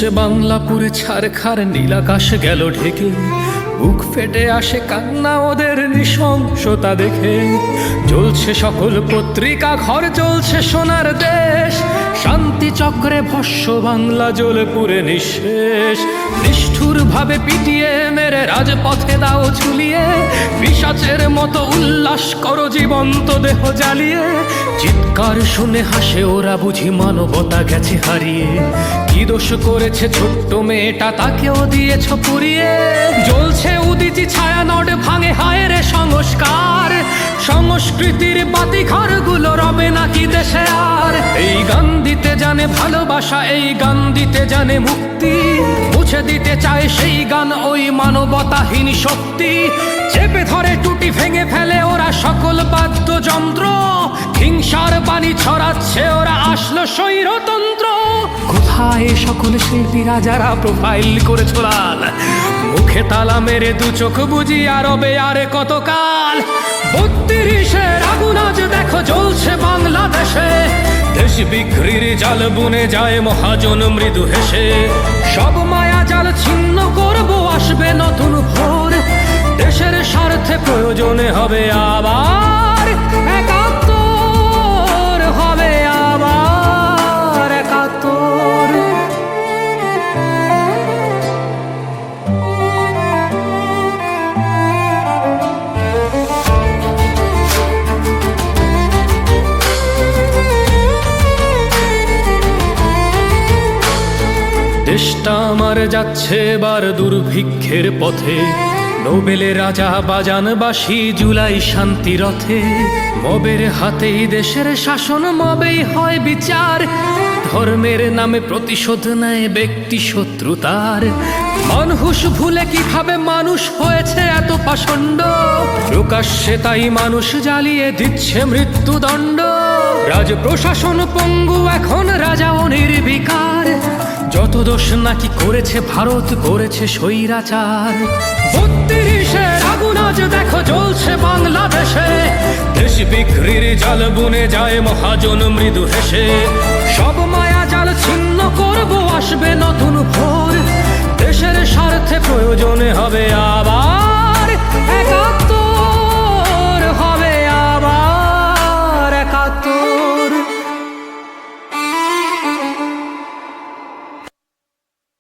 জ্বলছে বাংলা পুরে ছারখার, নীলাকাশ গেল ঢেকে, বুক ফেটে আসে কান্না ওদের নৃশংসতা দেখে। জ্বলছে সকল পত্রিকা ঘর, জ্বলছে সোনার দেশ, শান্তি চক্রে ভস্য বাংলা জ্বলে পুরে নিঃশেষ। নিষ্ঠুর ভাবে পিটিয়ে মেরে রাজপথে দাও ঝুলিয়ে, পিশাচের মতো উল্লাস করো জীবন্ত দেহ জ্বালিয়ে। চিৎকার শুনে হাসে ওরা, বুঝি মানবতা গেছে হারিয়ে। কি দোষ করেছে ছোট্ট মেয়েটা, তাকেও দিয়েছ পুড়িয়ে। জ্বলছে উদিচি ছায়া নড, ভাঙে হায় রে সংস্কার। সংস্কৃতির বাতিঘর গুলো রবে নাকি দেশে আর। এই গান দিতে জানে ভালোবাসা, এই গান দিতে জানে মুক্তি, মুছে দিতে চায় সেই গান ওই মানবতাহীন শক্তি। চেপে ধরে টুটি ভেঙে ফেলে ওরা সকল বাদ্যযন্ত্র, হিংসার বাণী ছড়াচ্ছে ওরা, আসলো স্বৈরতন্ত্র। কোথায় সকল শিল্পীরা যারা প্রোফাইল করেছ লাল, মুখে তালা মেরে দু চোখ বুঝি আরবে আরে কতকাল। ৩২-এর আগুন আজ দেখো জ্বলছে বাংলাদেশে, দেশ বিক্রির জাল বুনে যায় মহাজন মৃদু হেসে। সব মায়া জাল ছিন্ন করবো, আসবে নতুন ভোর, দেশের স্বার্থে প্রয়োজনে হবে আবার একাত্তর, হবে আবার একাত্তর। দেশটা আমার যাচ্ছে এবার দুর্ভিক্ষের পথে, নোবেলের রাজা বাজান বাঁশি জুলাই শান্তি রথে। মবের হাতেই দেশের শাসন, মবেই হয় বিচার, ধর্মের নামে প্রতিশোধ নেয় ব্যক্তি শত্রুতার। মানুষ ভুলে কিভাবে মানুষ হয়েছে এত পাষণ্ড, প্রকাশ্যে তাই মানুষ জ্বালিয়ে দিচ্ছে মৃত্যুদণ্ড। রাজ প্রশাসন পঙ্গু এখন, রাজাও নির্বিকার, যত দোষ নাকি করেছে ভারত করেছে স্বৈরাচার। ৩২-এর আগুন আজ দেখো জ্বলছে বাংলাদেশে, দেশ বিক্রির জাল বুনে যায় মহাজন মৃদু হেসে। সব মায়া জাল ছিন্ন করবো, আসবে নতুন ভোর, দেশের স্বার্থে প্রয়োজনে হবে